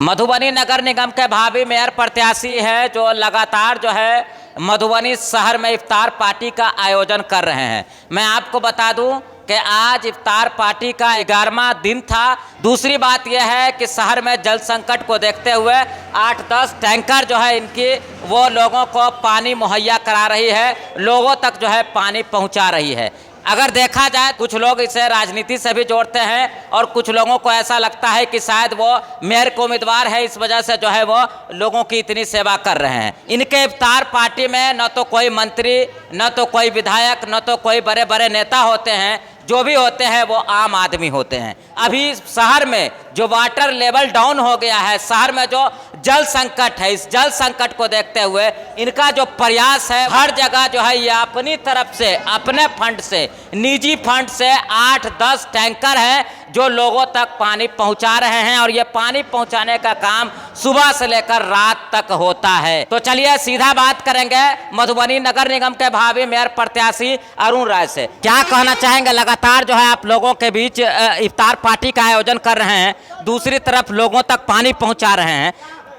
मधुबनी नगर निगम के भावी मेयर प्रत्याशी है जो लगातार जो है मधुबनी शहर में इफ्तार पार्टी का आयोजन कर रहे हैं। मैं आपको बता दूं कि आज इफ्तार पार्टी का 11वां दिन था। दूसरी बात यह है कि शहर में जल संकट को देखते हुए 8-10 टैंकर जो है इनकी वो लोगों को पानी मुहैया करा रही है, लोगों तक जो है पानी पहुंचा रही है। अगर देखा जाए कुछ लोग इसे राजनीति से भी जोड़ते हैं और कुछ लोगों को ऐसा लगता है कि शायद वो मेयर को उम्मीदवार है, इस वजह से जो है वो लोगों की इतनी सेवा कर रहे हैं। इनके इफ्तार पार्टी में न तो कोई मंत्री, न तो कोई विधायक, न तो कोई बड़े बड़े नेता होते हैं, जो भी होते हैं वो आम आदमी होते हैं। अभी शहर में जो वाटर लेवल डाउन हो गया है, शहर में जो जल संकट है, इस जल संकट को देखते हुए इनका जो प्रयास है हर जगह जो है ये अपनी तरफ से, अपने फंड से, निजी फंड से 8-10 टैंकर हैं जो लोगों तक पानी पहुंचा रहे हैं और ये पानी पहुंचाने का काम सुबह से लेकर रात तक होता है। तो चलिए सीधा बात करेंगे मधुबनी नगर निगम के भावी मेयर प्रत्याशी अरुण राय से। क्या कहना चाहेंगे? लगातार जो है आप लोगों के बीच इफ्तार पार्टी का आयोजन कर रहे हैं, दूसरी तरफ लोगों तक पानी पहुंचा रहे हैं,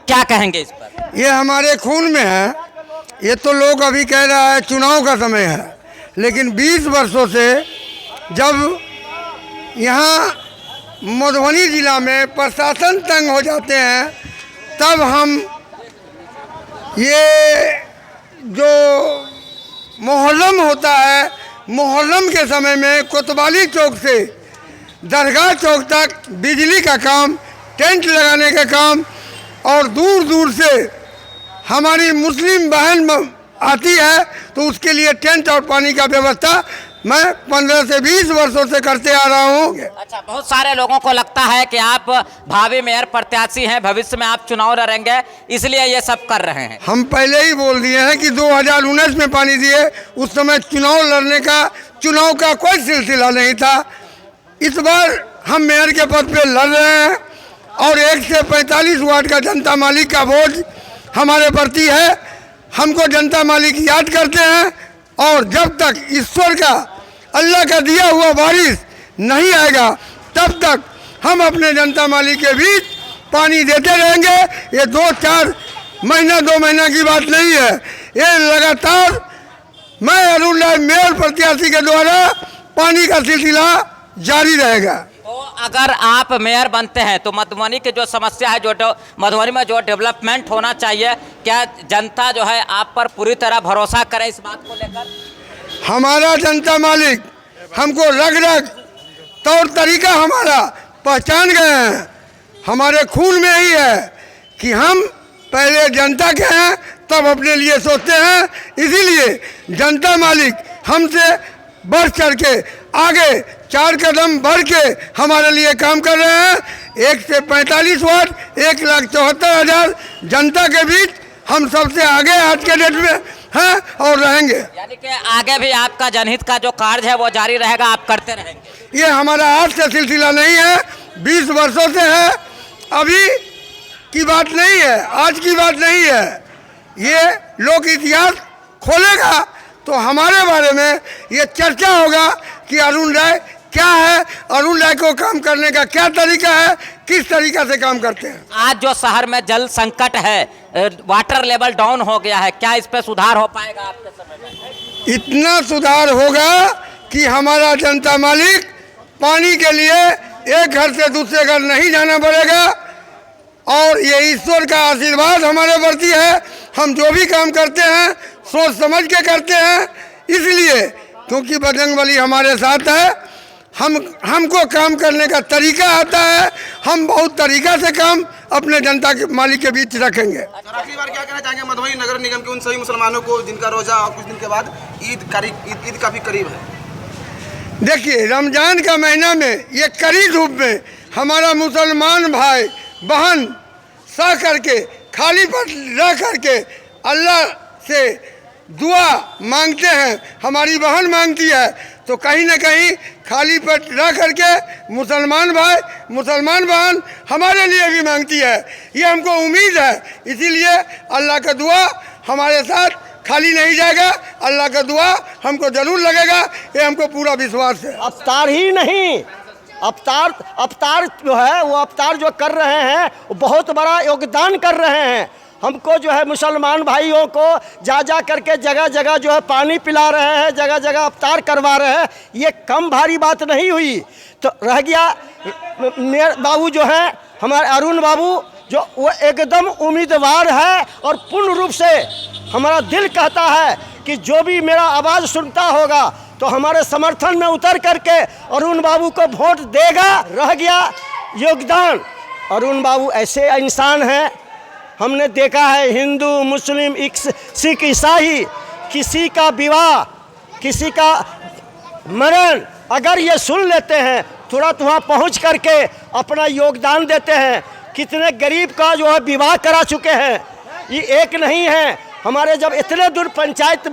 क्या कहेंगे इस पर? ये हमारे खून में है। ये तो लोग अभी कह रहा है चुनाव का समय है, लेकिन 20 वर्षों से जब यहाँ मधुबनी जिला में प्रशासन तंग हो जाते हैं तब हम ये जो मुहर्रम होता है, मुहर्रम के समय में कोतवाली चौक से दरगाह चौक तक बिजली का काम, टेंट लगाने का काम और दूर दूर से हमारी मुस्लिम बहन आती है तो उसके लिए टेंट और पानी का व्यवस्था मैं 15 से 20 वर्षों से करते आ रहा हूँ। अच्छा, बहुत सारे लोगों को लगता है कि आप भावी मेयर प्रत्याशी हैं, भविष्य में आप चुनाव लड़ेंगे, इसलिए ये सब कर रहे हैं। हम पहले ही बोल दिए हैं कि 2019 में पानी दिए, उस समय चुनाव का कोई सिलसिला नहीं था। इस बार हम मेयर के पद पे लड़ रहे हैं और 1 से 45 वार्ड का जनता मालिक का वोट हमारे प्रति है। हमको जनता मालिक याद करते हैं और जब तक ईश्वर का, अल्लाह का दिया हुआ बारिश नहीं आएगा तब तक हम अपने जनता मालिक के बीच पानी देते रहेंगे। ये 2-4 महीना 2 महीना की बात नहीं है, ये लगातार मैं अरुण राय मेयर प्रत्याशी के द्वारा पानी का सिलसिला जारी रहेगा। तो अगर आप मेयर बनते हैं तो मधुबनी की जो समस्या है, जो मधुबनी में जो डेवलपमेंट होना चाहिए, क्या जनता जो है आप पर पूरी तरह भरोसा करे इस बात को लेकर? हमारा जनता मालिक हमको रग तौर तरीका हमारा पहचान गए हैं। हमारे खून में ही है कि हम पहले जनता के हैं तब अपने लिए सोचते हैं, इसीलिए जनता मालिक हमसे बढ़ चढ़ के आगे 4 कदम बढ़ के हमारे लिए काम कर रहे हैं। 1 से 45 वार्ड, 1,74,000 जनता के बीच हम सबसे आगे आज के डेट में हैं और रहेंगे। यानी कि आगे भी आपका जनहित का जो कार्य है वो जारी रहेगा, आप करते रहेंगे। ये हमारा आज का सिलसिला नहीं है, 20 वर्षों से है, अभी की बात नहीं है, आज की बात नहीं है। ये लोग इतिहास खोलेगा तो हमारे बारे में ये चर्चा होगा कि अरुण राय क्या है, अरुण राय को काम करने का क्या तरीका है, किस तरीका से काम करते हैं। आज जो शहर में जल संकट है, वाटर लेवल डाउन हो गया है, क्या इस पे सुधार हो पाएगा आपके समय में? इतना सुधार होगा कि हमारा जनता मालिक पानी के लिए एक घर से दूसरे घर नहीं जाना पड़ेगा और ये ईश्वर का आशीर्वाद हमारे प्रति है। हम जो भी काम करते हैं सोच समझ के करते हैं, इसलिए क्योंकि बजरंगबली हमारे साथ है। हमको काम करने का तरीका आता है, हम बहुत तरीका से काम अपने जनता के मालिक के बीच रखेंगे। आखिरी बार क्या कहना चाहेंगे मधुबनी नगर निगम के उन सभी मुसलमानों को जिनका रोजा और कुछ दिन के बाद ईद काफ़ी करीब है? देखिए, रमजान का महीना में ये कड़ी धूप में हमारा मुसलमान भाई बहन सा करके खाली पेट रह करके अल्लाह से दुआ मांगते हैं, हमारी बहन मांगती है, तो कहीं ना कहीं खाली पेट रह करके मुसलमान भाई, मुसलमान बहन हमारे लिए भी मांगती है। ये हमको उम्मीद है, इसीलिए अल्लाह का दुआ हमारे साथ खाली नहीं जाएगा, अल्लाह का दुआ हमको जरूर लगेगा, ये हमको पूरा विश्वास है। अफ्तार ही नहीं, अवतार जो है वो अवतार जो कर रहे हैं वो बहुत बड़ा योगदान कर रहे हैं। हमको जो है मुसलमान भाइयों को जा करके जगह जगह जो है पानी पिला रहे हैं, जगह जगह अवतार करवा रहे हैं। ये कम भारी बात नहीं हुई। तो रह गया मेरे बाबू जो हैं हमारे अरुण बाबू, जो वो एकदम उम्मीदवार है और पूर्ण रूप से हमारा दिल कहता है कि जो भी मेरा आवाज़ सुनता होगा तो हमारे समर्थन में उतर करके अरुण बाबू को वोट देगा। रह गया योगदान, अरुण बाबू ऐसे इंसान हैं, हमने देखा है हिंदू मुस्लिम सिख ईसाई किसी का विवाह किसी का मरण अगर ये सुन लेते हैं तुरंत वहाँ पहुँच करके अपना योगदान देते हैं। कितने गरीब का जो है विवाह करा चुके हैं, ये एक नहीं है। हमारे जब इतने दूर पंचायत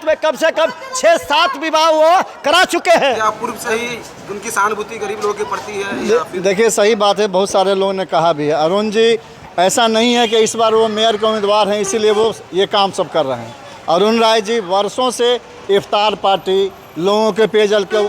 में कम से कम 6-7 विवाह वो करा चुके हैं। क्या पूर्व से ही उनकी सहानुभूति गरीब लोगों के प्रति है? देखिए सही बात है, बहुत सारे लोगों ने कहा भी है। अरुण जी ऐसा नहीं है कि इस बार वो मेयर के उम्मीदवार हैं इसीलिए वो ये काम सब कर रहे हैं। अरुण राय जी वर्षों से इफ्तार पार्टी, लोगों के पेयजल की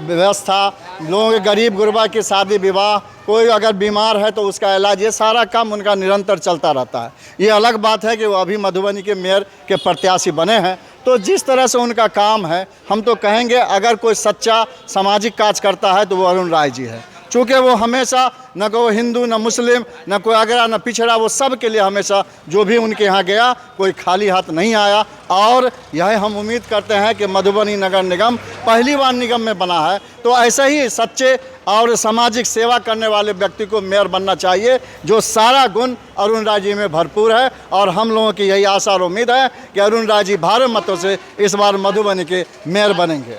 व्यवस्था, लोगों के गरीब गुरबा की शादी विवाह, कोई अगर बीमार है तो उसका इलाज, ये सारा काम उनका निरंतर चलता रहता है। ये अलग बात है कि वो अभी मधुबनी के मेयर के प्रत्याशी बने हैं, तो जिस तरह से उनका काम है हम तो कहेंगे अगर कोई सच्चा सामाजिक कार्य करता है तो वो अरुण राय जी है। चूँकि वो हमेशा न कोई हिंदू न मुस्लिम न कोई अगड़ा न पिछड़ा, वो सब के लिए हमेशा जो भी उनके यहाँ गया कोई खाली हाथ नहीं आया। और यह हम उम्मीद करते हैं कि मधुबनी नगर निगम पहली बार निगम में बना है तो ऐसे ही सच्चे और सामाजिक सेवा करने वाले व्यक्ति को मेयर बनना चाहिए, जो सारा गुण अरुण राय जी में भरपूर है। और हम लोगों की यही आशा और उम्मीद है कि अरुण राय जी भारी मतों से इस बार मधुबनी के मेयर बनेंगे।